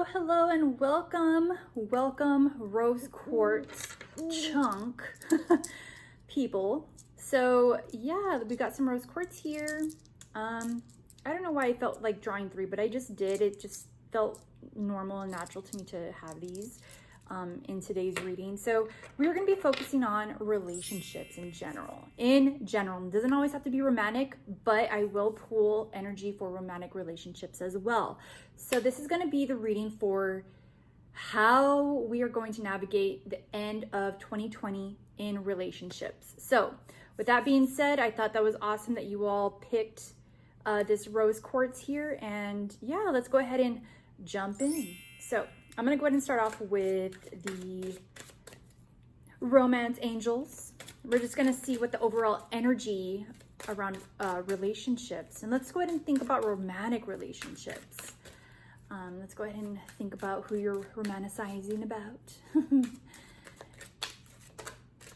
Hello, and welcome, Rose Quartz chunk people. So yeah, we got some Rose Quartz here. I don't know why I felt like drawing 3, but I just did. It just felt normal and natural to me to have these in today's reading. So we're going to be focusing on relationships in general. It doesn't always have to be romantic, but I will pull energy for romantic relationships as well. So this is going to be the reading for how we are going to navigate the end of 2020 in relationships. So with that being said, I thought that was awesome that you all picked this Rose Quartz here. And yeah, let's go ahead and jump in. So I'm going to go ahead and start off with the romance angels. We're just going to see what the overall energy around relationships. And let's go ahead and think about romantic relationships. Let's go ahead and think about who you're romanticizing about.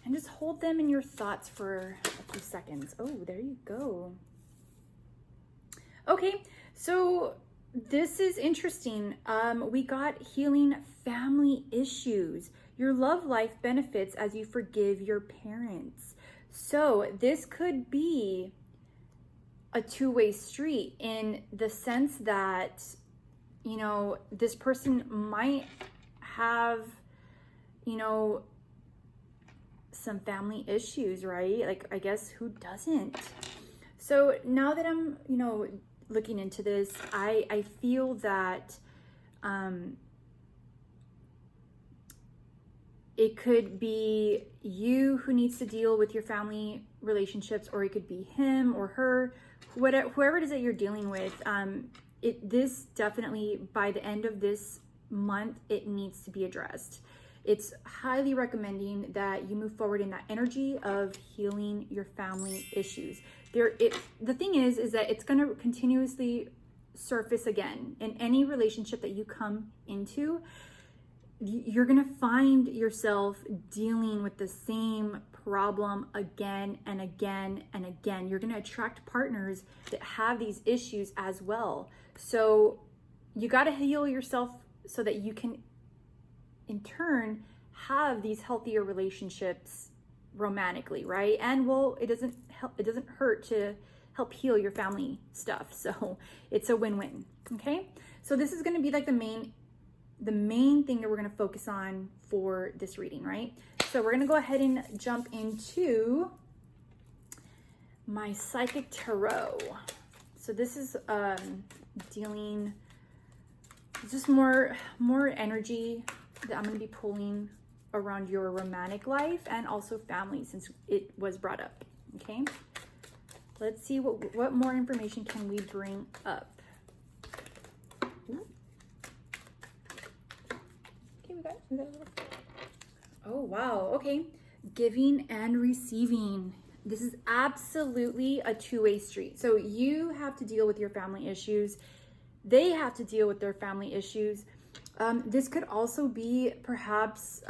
And just hold them in your thoughts for a few seconds. Oh, there you go. Okay, so this is interesting. We got healing family issues. Your love life benefits as you forgive your parents. So this could be a two-way street in the sense that, you know, this person might have, you know, some family issues, right? Like, I guess who doesn't? So now that I'm, you know, looking into this, I feel that it could be you who needs to deal with your family relationships, or it could be him or her, whoever it is that you're dealing with. This definitely, by the end of this month, it needs to be addressed. It's highly recommending that you move forward in that energy of healing your family issues. The thing is that it's going to continuously surface again in any relationship that you come into. You're going to find yourself dealing with the same problem again and again and again. You're going to attract partners that have these issues as well. So you got to heal yourself so that you can in turn have these healthier relationships romantically, right? And well, it doesn't hurt to help heal your family stuff. So it's a win-win. Okay, so this is going to be like the main thing that we're going to focus on for this reading, right? So we're going to go ahead and jump into my psychic tarot. So this is dealing just more energy that I'm going to be pulling around your romantic life and also family, since it was brought up. Okay, let's see what more information can we bring up. Okay, we got a little. Oh wow, okay, giving and receiving. This is absolutely a two-way street. So you have to deal with your family issues, they have to deal with their family issues. This could also be perhaps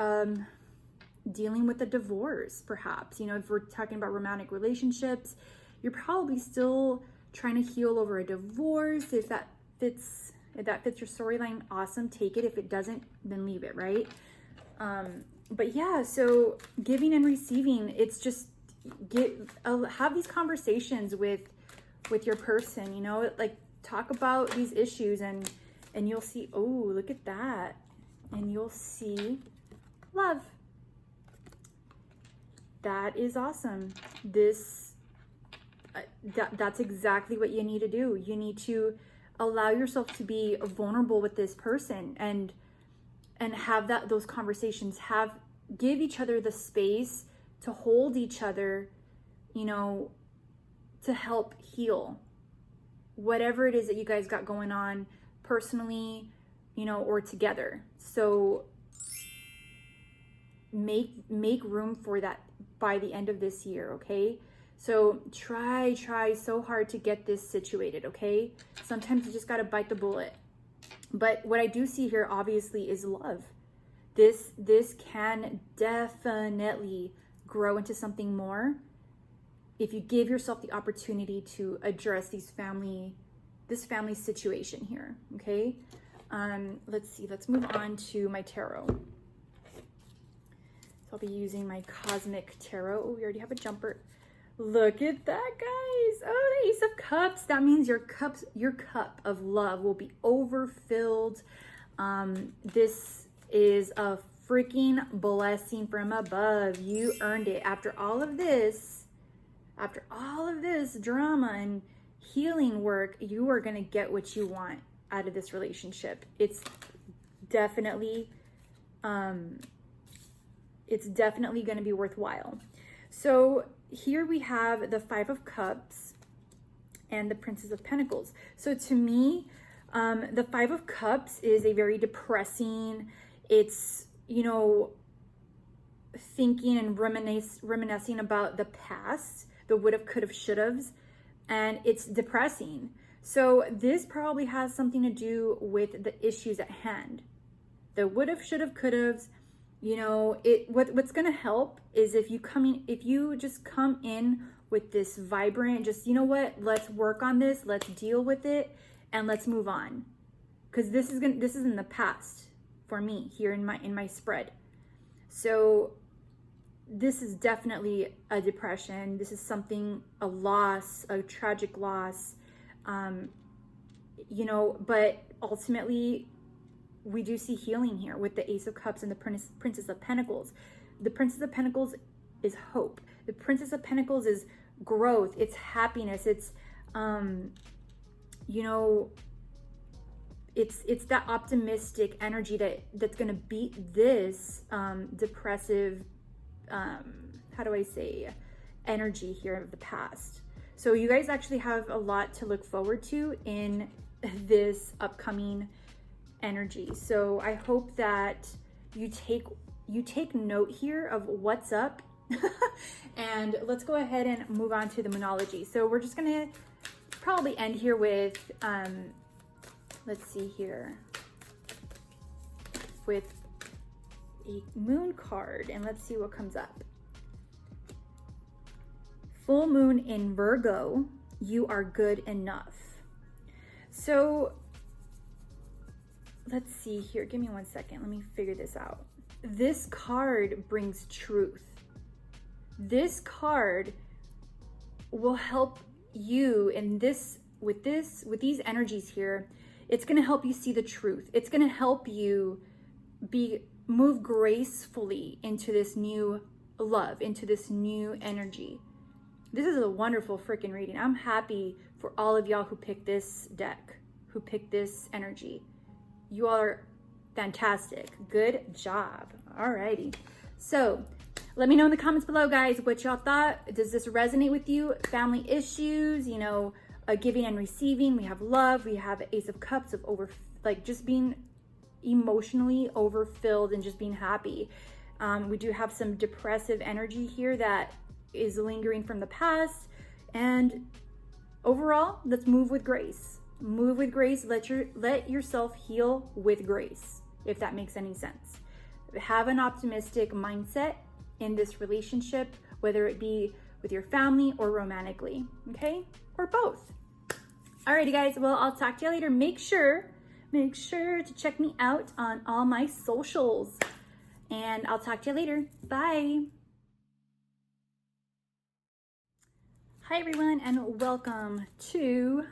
dealing with a divorce, perhaps. You know, if we're talking about romantic relationships, you're probably still trying to heal over a divorce. If that fits your storyline, awesome, take it. If it doesn't, then leave it, right? But yeah, so giving and receiving, it's just have these conversations with your person, you know, like talk about these issues and you'll see, oh, look at that. And you'll see love. That is awesome. That's exactly what you need to do. You need to allow yourself to be vulnerable with this person and have those conversations. Give each other the space to hold each other, you know, to help heal whatever it is that you guys got going on personally, you know, or together. So make room for that by the end of this year, okay? So try so hard to get this situated, okay? Sometimes you just got to bite the bullet. But what I do see here obviously is love. This can definitely grow into something more if you give yourself the opportunity to address this family situation here, okay? Let's see, let's move on to my tarot. So I'll be using my Cosmic Tarot. Oh, we already have a jumper. Look at that, guys. Oh, the Ace of Cups. That means your cup of love will be overfilled. This is a freaking blessing from above. You earned it. After all of this drama and healing work, you are going to get what you want out of this relationship. It's definitely going to be worthwhile. So here we have the Five of Cups and the Princess of Pentacles. So to me, the Five of Cups is a very depressing, it's, you know, thinking and reminiscing about the past, the would have, could have, should have's, and it's depressing. So this probably has something to do with the issues at hand. The would have, should have, could have's. You know, what's gonna help is if you just come in with this vibrant, just, you know what, let's work on this, let's deal with it, and let's move on. Because this is in the past for me here in my spread. So this is definitely a depression. This is something, a loss, a tragic loss. You know, but ultimately, we do see healing here with the Ace of Cups and the Princess of Pentacles. The Princess of Pentacles is hope. The Princess of Pentacles is growth. It's happiness. It's, you know, it's that optimistic energy that's going to beat this depressive, how do I say, energy here of the past. So you guys actually have a lot to look forward to in this upcoming energy. So I hope that you take note here of what's up. And let's go ahead and move on to the Moonology. So we're just gonna probably end here with let's see here, with a moon card, and let's see what comes up. Full moon in Virgo, you are good enough. So let's see here. Give me 1 second. Let me figure this out. This card brings truth. This card will help you in this, with these energies here. It's going to help you see the truth. It's going to help you move gracefully into this new love, into this new energy. This is a wonderful freaking reading. I'm happy for all of y'all who picked this deck, who picked this energy. You all are fantastic. Good job. Alrighty. So let me know in the comments below, guys, what y'all thought. Does this resonate with you? Family issues, you know, giving and receiving. We have love. We have Ace of Cups of just being emotionally overfilled and just being happy. We do have some depressive energy here that is lingering from the past. And overall, let's move with grace. Move with grace. Let yourself heal with grace, if that makes any sense. Have an optimistic mindset in this relationship, whether it be with your family or romantically, okay? Or both. Alrighty, guys. Well, I'll talk to you later. Make sure to check me out on all my socials, and I'll talk to you later. Bye. Hi, everyone, and welcome to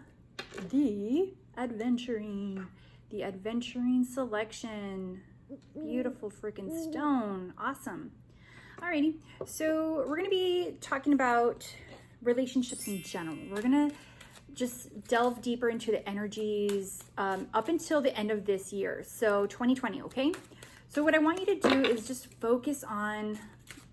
the Adventurine. The Adventurine selection. Beautiful freaking stone. Awesome. Alrighty, so we're gonna be talking about relationships in general. We're gonna just delve deeper into the energies up until the end of this year, so 2020, okay? So what I want you to do is just focus on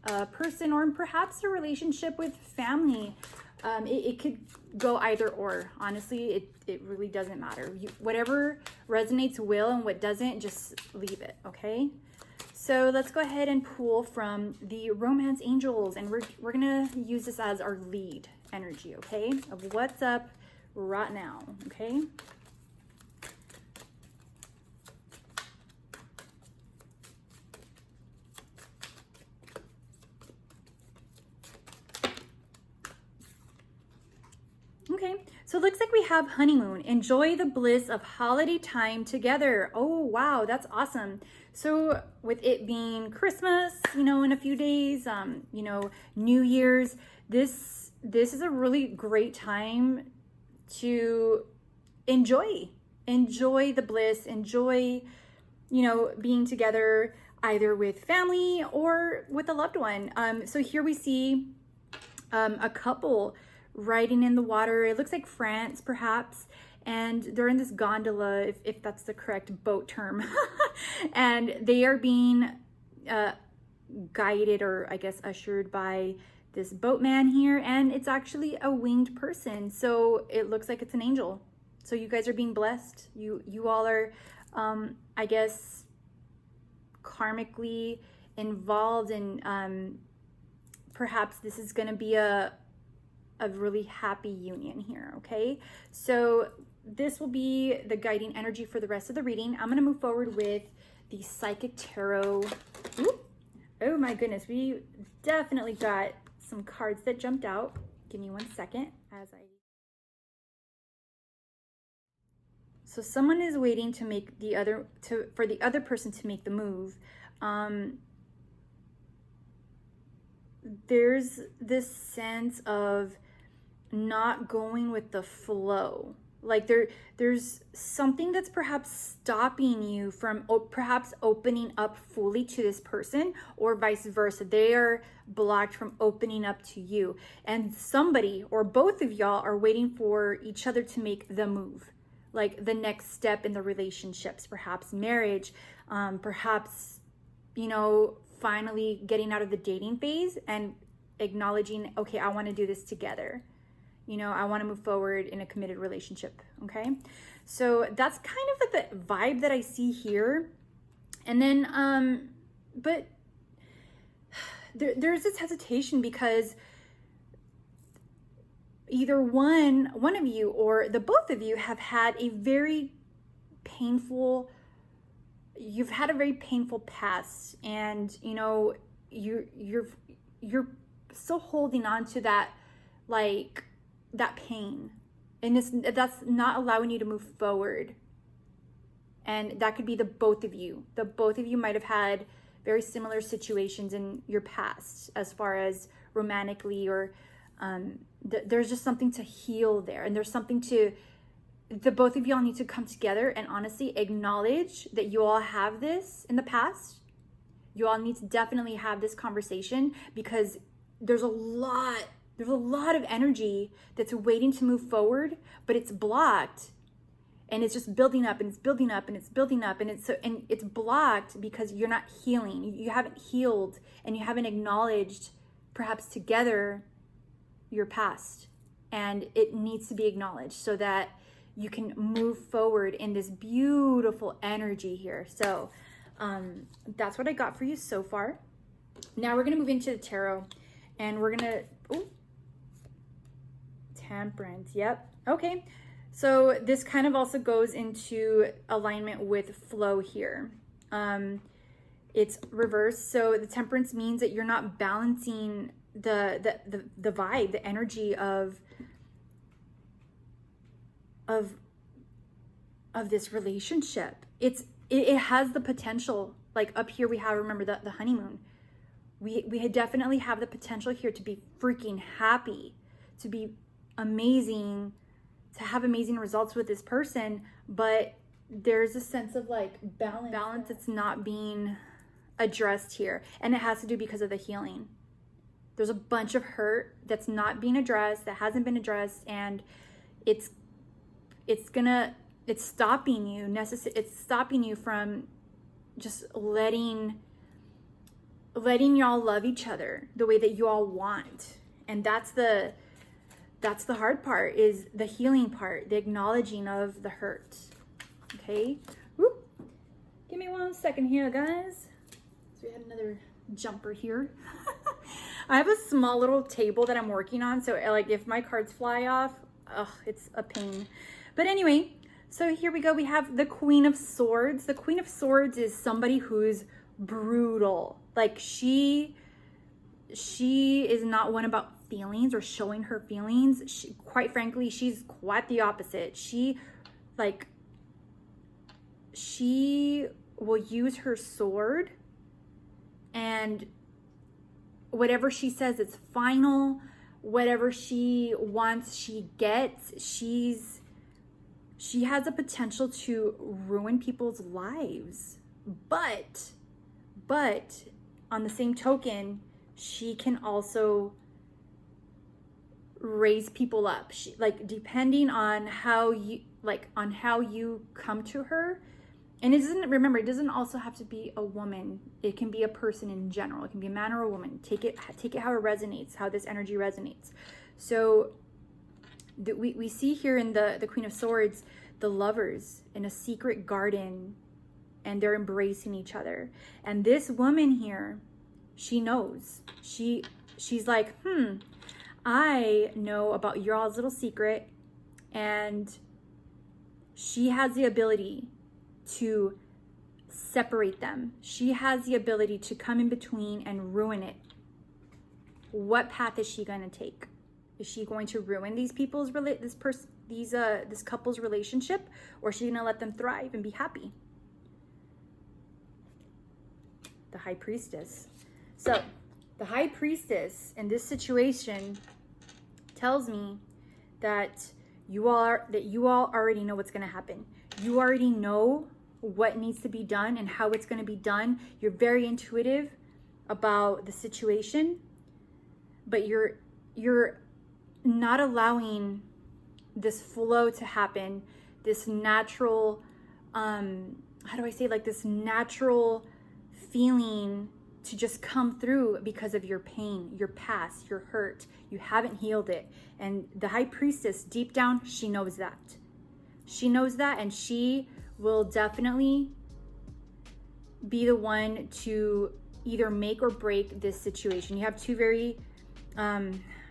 a person or perhaps a relationship with family. It could go either or. Honestly, it really doesn't matter. Whatever resonates will, and what doesn't, just leave it, okay? So let's go ahead and pull from the Romance Angels, and we're gonna use this as our lead energy, okay? Of what's up right now, okay? Okay, so it looks like we have honeymoon. Enjoy the bliss of holiday time together. Oh, wow, that's awesome. So with it being Christmas, you know, in a few days, you know, New Year's, this is a really great time to enjoy the bliss, enjoy, you know, being together either with family or with a loved one. So here we see a couple riding in the water. It looks like France, perhaps, and they're in this gondola, if that's the correct boat term. And they are being guided, or I guess ushered, by this boatman here, and it's actually a winged person. So it looks like it's an angel. So you guys are being blessed. You all are, I guess, karmically involved in, perhaps this is going to be a really happy union here. Okay, so this will be the guiding energy for the rest of the reading. I'm going to move forward with the Psychic Tarot. Ooh. Oh my goodness, we definitely got some cards that jumped out. Give me 1 second as I... So someone is waiting to make for the other person to make the move. There's this sense of not going with the flow. Like there's something that's perhaps stopping you from perhaps opening up fully to this person, or vice versa. They are blocked from opening up to you. And somebody or both of y'all are waiting for each other to make the move. Like the next step in the relationships, perhaps marriage, perhaps, you know, finally getting out of the dating phase and acknowledging, okay, I want to do this together. You know, I want to move forward in a committed relationship. Okay. So that's kind of like the vibe that I see here. And then, but there's this hesitation because either one of you or the both of you have had a very painful, you've had a very painful past, and you know, you're still holding on to that, like that pain, and that's not allowing you to move forward. And that could be the both of you might have had very similar situations in your past, as far as romantically, or there's just something to heal there, and there's something to, the both of y'all need to come together and honestly acknowledge that you all have this in the past. You all need to definitely have this conversation, because there's a lot of energy that's waiting to move forward, but it's blocked, and it's just building up, and it's building up, and it's building up, and it's blocked because you're not healing. You haven't healed, and you haven't acknowledged, perhaps together, your past, and it needs to be acknowledged so that you can move forward in this beautiful energy here. So that's what I got for you so far. Now we're gonna move into the tarot, and we're gonna, Temperance. Yep. Okay, so this kind of also goes into alignment with flow here. It's reversed, so the Temperance means that you're not balancing the vibe, the energy of this relationship. It has the potential, like up here we have, remember the honeymoon. We definitely have the potential here to be freaking happy, to be amazing, to have amazing results with this person, but there's a sense of like balance that's not being addressed here, and it has to do because of the healing. There's a bunch of hurt that's not being addressed, that hasn't been addressed, and it's stopping you. It's stopping you from just letting y'all love each other the way that you all want. And that's the hard part, is the healing part, the acknowledging of the hurt. Okay. Whoop. Give me 1 second here, guys. So we had another jumper here. I have a small little table that I'm working on, so like if my cards fly off, it's a pain. But anyway, so here we go. We have the Queen of Swords. The Queen of Swords is somebody who's brutal. Like she is not one about feelings or showing her feelings, quite frankly, she's quite the opposite. She will use her sword, and whatever she says, it's final. Whatever she wants, she gets. She has a potential to ruin people's lives. But on the same token, she can also raise people up. She, like, depending on how you come to her. And it doesn't also have to be a woman. It can be a person in general. It can be a man or a woman. Take it how it resonates, how this energy resonates. So we see here in the Queen of Swords, the lovers in a secret garden, and they're embracing each other. And this woman here, she knows. She's like, I know about your all's little secret, and she has the ability to separate them. She has the ability to come in between and ruin it. What path is she going to take? Is she going to ruin these people's this couple's relationship, or is she going to let them thrive and be happy? The High Priestess. So, the High Priestess in this situation tells me that you all already know what's going to happen. You already know what needs to be done and how it's going to be done. You're very intuitive about the situation, but you're not allowing this flow to happen, this natural this natural feeling to just come through because of your pain, your past, your hurt. You haven't healed it. And the High Priestess, deep down, she knows that. She knows that, and she will definitely be the one to either make or break this situation. You have two very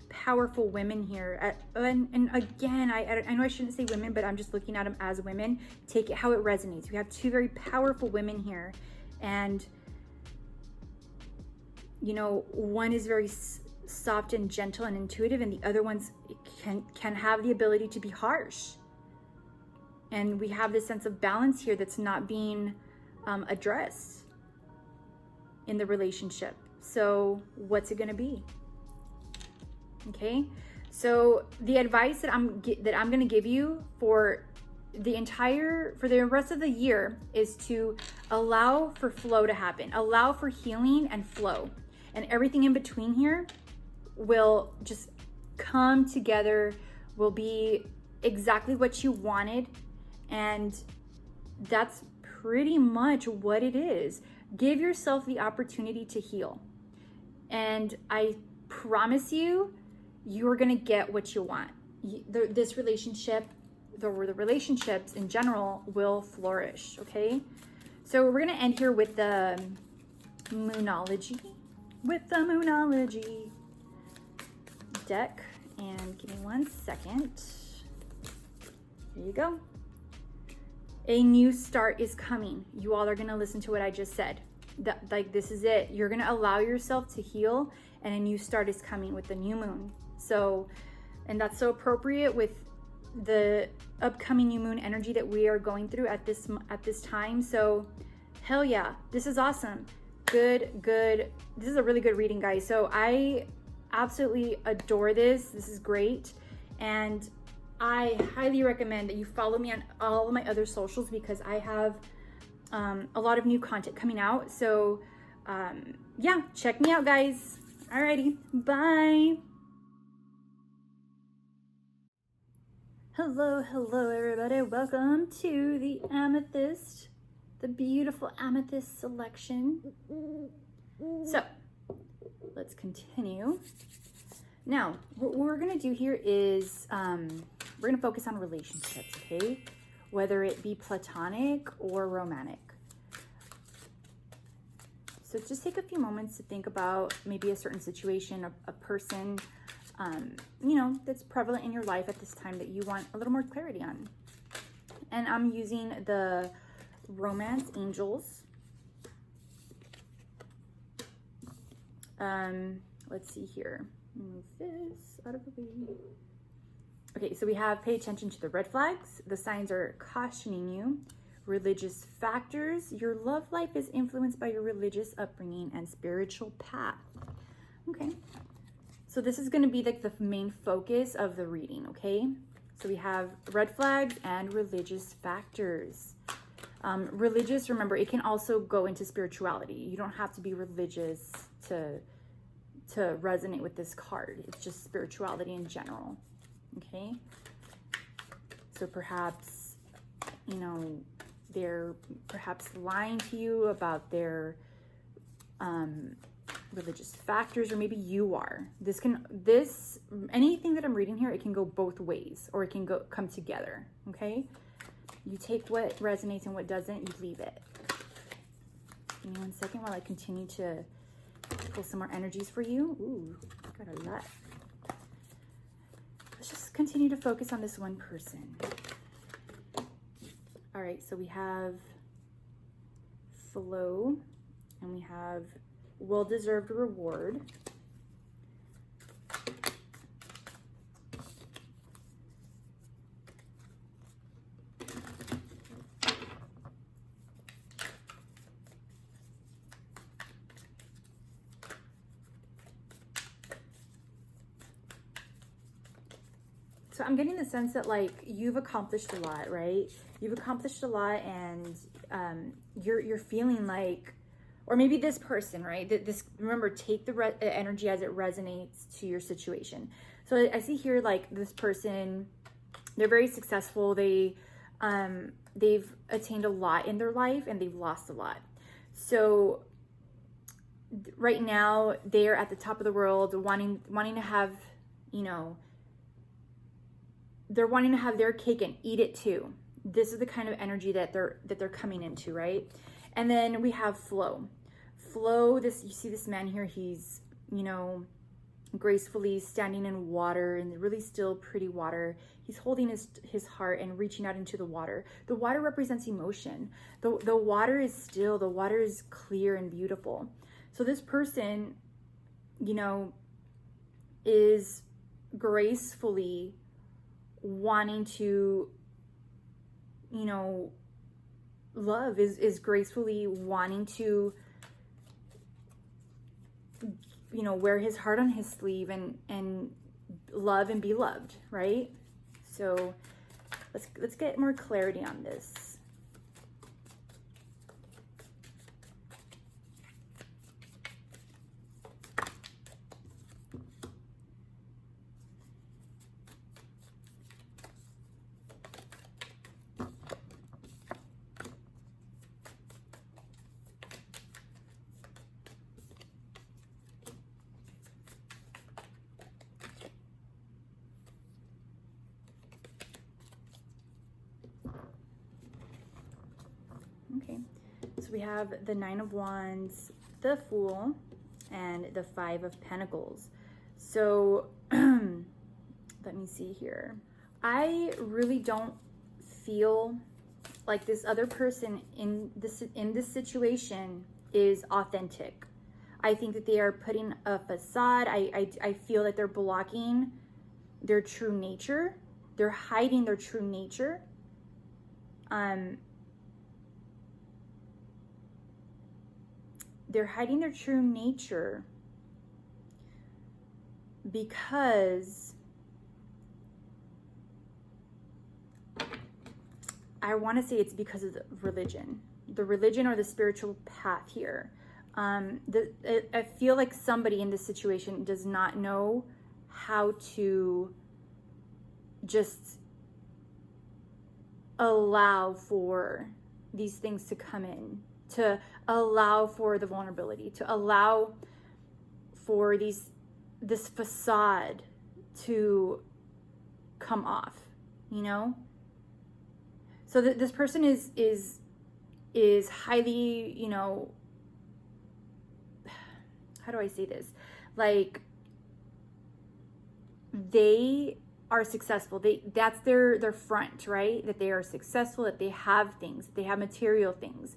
powerful women here. And again, I know I shouldn't say women, but I'm just looking at them as women. Take it how it resonates. We have two very powerful women here. And, you know, one is very soft and gentle and intuitive, and the other one's can have the ability to be harsh. And we have this sense of balance here that's not being addressed in the relationship. So what's it going to be? Okay. So the advice that I'm going to give you for the rest of the year is to allow for flow to happen. Allow for healing and flow. And everything in between here will just come together, will be exactly what you wanted. And that's pretty much what it is. Give yourself the opportunity to heal. And I promise you, you're going to get what you want. This relationship, the relationships in general, will flourish, okay? So we're going to end here with the Moonology. With the Moonology deck. And give me 1 second. Here you go. A new start is coming. You all are going to listen to what I just said. This is it. You're going to allow yourself to heal, and a new start is coming with the new moon. So, and that's so appropriate with the upcoming new moon energy that we are going through at this time. So, hell yeah, this is awesome. Good. This is a really good reading, guys. So I absolutely adore this. This is great. And I highly recommend that you follow me on all of my other socials, because I have a lot of new content coming out. So yeah, check me out, guys. Alrighty, bye. Hello everybody. Welcome to the Amethyst, the beautiful Amethyst selection. So let's continue. Now, what we're going to do here is we're going to focus on relationships, okay? Whether it be platonic or romantic. So just take a few moments to think about maybe a certain situation, a person, you know, that's prevalent in your life at this time that you want a little more clarity on. And I'm using the Romance Angels. Let's see here. Move this out of the way. Okay, so we have pay attention to the red flags. The signs are cautioning you. Religious factors. Your love life is influenced by your religious upbringing and spiritual path. Okay, so this is going to be like the main focus of the reading, okay? So we have red flags and religious factors. Religious, remember, it can also go into spirituality. You don't have to be religious to resonate with this card. It's just spirituality in general, okay? So perhaps, you know, they're perhaps lying to you about their religious factors, or maybe you are. Anything that I'm reading here, it can go both ways, or it can come together, okay? You take what resonates and what doesn't, you leave it. Give me 1 second while I continue to pull some more energies for you. Ooh, got a lot. Let's just continue to focus on this one person. All right, so we have flow, and we have well-deserved reward. So I'm getting the sense that, like, you've accomplished a lot, right? You've accomplished a lot, and you're feeling like, or maybe this person, right? This, remember, take the energy as it resonates to your situation. So I see here, like, this person, they're very successful. They've attained a lot in their life, and they've lost a lot. So right now, they're at the top of the world, wanting to have, you know, they're wanting to have their cake and eat it too. This is the kind of energy that they're coming into, right? And then we have flow. Flow, you see this man here, he's, you know, gracefully standing in water, in really still, pretty water. He's holding his heart and reaching out into the water. The water represents emotion. The water is still, the water is clear and beautiful. So this person, you know, is gracefully wanting to, you know, love, is gracefully wanting to, you know, wear his heart on his sleeve and love and be loved, right? So let's get more clarity on this. Okay, so we have the Nine of Wands, the Fool, and the Five of Pentacles. So let me see here. I really don't feel like this other person in this situation is authentic. I think that they are putting a facade. I feel that they're blocking their true nature. They're hiding their true nature. They're hiding their true nature because I want to say it's because of the religion or the spiritual path here. I feel like somebody in this situation does not know how to just allow for these things to come in, to allow for the vulnerability, to allow for this facade to come off, you know? So this person is highly, you know, how do I say this? Like, they are successful. That's their front, right? That they are successful, that they have things, that they have material things.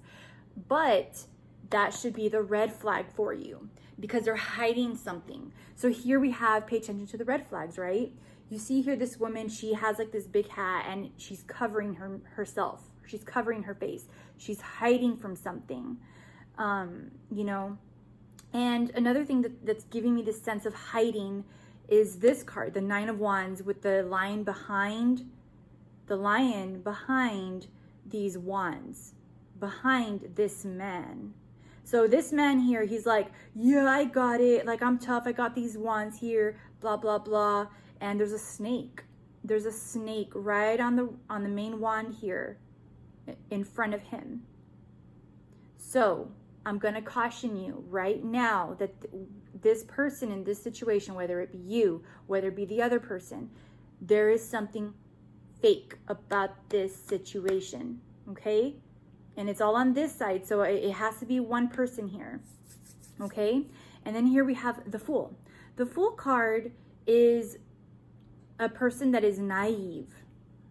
But that should be the red flag for you. because they're hiding something. So here we have, pay attention to the red flags, right? You see here this woman, she has like this big hat and she's covering herself. She's covering her face. She's hiding from something, you know. And another thing that's giving me this sense of hiding is this card, the Nine of Wands, with the lion behind these wands, behind this man. So this man here, he's like, yeah, I got it. Like, I'm tough. I got these wands here, blah, blah, blah. And there's a snake. There's a snake right on the main wand here in front of him. So I'm going to caution you right now that this person in this situation, whether it be you, whether it be the other person, there is something fake about this situation, okay? And it's all on this side, so it has to be one person here, okay? And then here we have the Fool. The Fool card is a person that is naive,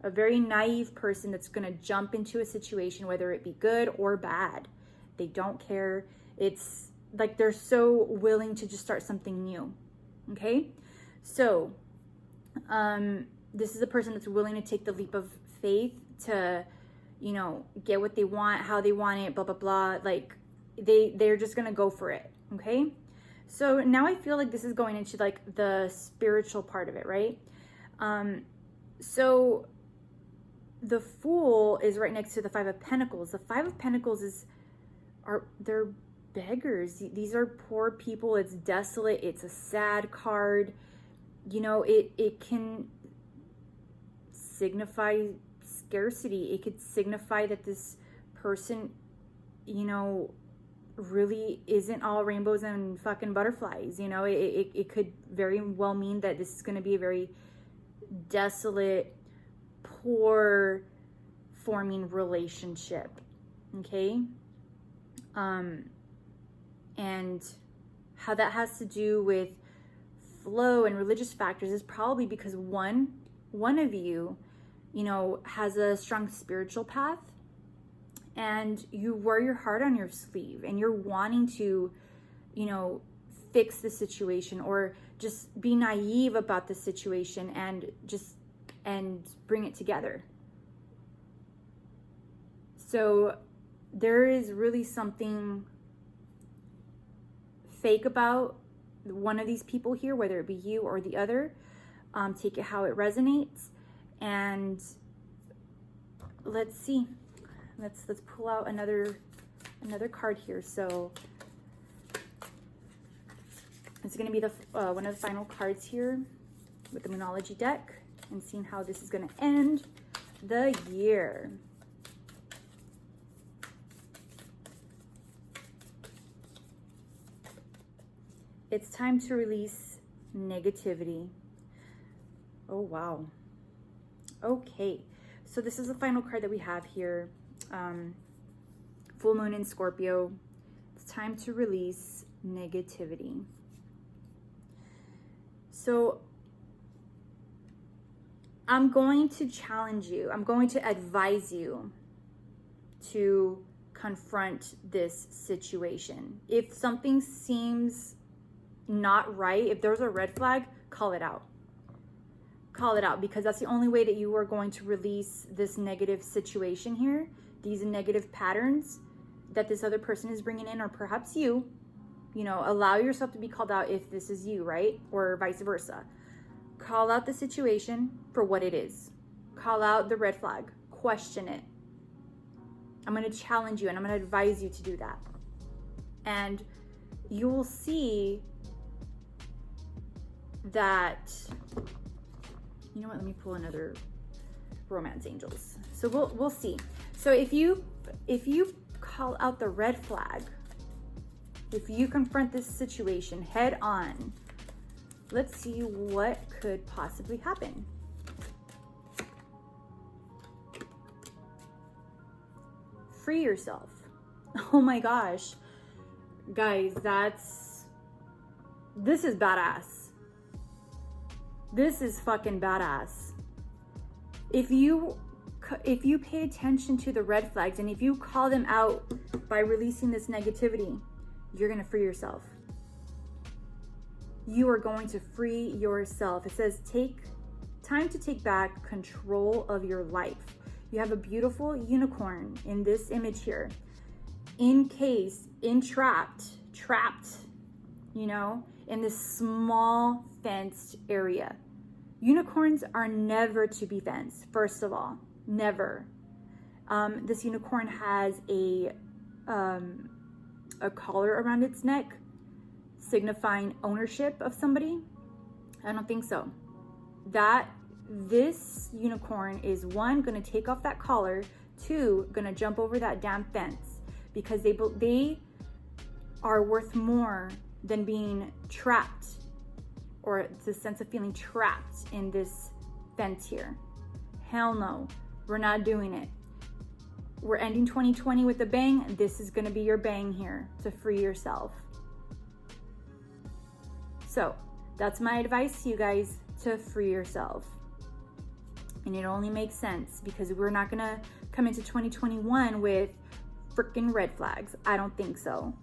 a very naive person that's going to jump into a situation, whether it be good or bad. They don't care. It's like they're so willing to just start something new, okay? So this is a person that's willing to take the leap of faith to, you know, get what they want, how they want it, blah, blah, blah. Like they're just going to go for it, okay? So now I feel like this is going into like the spiritual part of it, right? So the Fool is right next to the Five of Pentacles. The Five of Pentacles they're beggars. These are poor people. It's desolate. It's a sad card. You know, it can signify scarcity. It could signify that this person, you know, really isn't all rainbows and fucking butterflies. You know, it could very well mean that this is going to be a very desolate, poor forming relationship, okay? And how that has to do with flow and religious factors is probably because one of you, you know, has a strong spiritual path and you wear your heart on your sleeve and you're wanting to, you know, fix the situation or just be naive about the situation and bring it together. So there is really something fake about one of these people here, whether it be you or the other. Take it how it resonates. And let's see. Let's pull out another card here. So it's going to be the one of the final cards here with the Moonology deck, and seeing how this is going to end the year. It's time to release negativity. Oh, wow. Okay. So this is the final card that we have here. Full moon in Scorpio. It's time to release negativity. So I'm going to challenge you. I'm going to advise you to confront this situation. If something seems not right, if there's a red flag, call it out. Call it out, because that's the only way that you are going to release this negative situation here, these negative patterns that this other person is bringing in, or perhaps you know, allow yourself to be called out if this is you, right? Or vice versa. Call out the situation for what it is. Call out the red flag. Question it. I'm going to challenge you and I'm going to advise you to do that. And you will see that, you know what, let me pull another Romance Angels. So we'll see. So if you call out the red flag, if you confront this situation head on, let's see what could possibly happen. Free yourself. Oh my gosh. Guys, this is badass. This is fucking badass. If you pay attention to the red flags and if you call them out by releasing this negativity, you're gonna free yourself. you are going to free yourself. It says, time to take back control of your life. You have a beautiful unicorn in this image here. Trapped, you know, in this small fenced area. Unicorns are never to be fenced, first of all, never. This unicorn has a collar around its neck, signifying ownership of somebody. I don't think so. This unicorn is, one, going to take off that collar, two, going to jump over that damn fence, because they are worth more than being trapped, or it's a sense of feeling trapped in this fence here. Hell no, we're not doing it. We're ending 2020 with a bang. This is going to be your bang here to free yourself. So that's my advice to you guys, to free yourself. And it only makes sense because we're not going to come into 2021 with freaking red flags. I don't think so.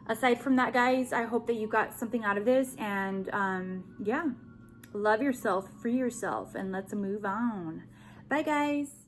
Aside from that, guys, I hope that you got something out of this. And yeah, love yourself, free yourself, and let's move on. Bye, guys.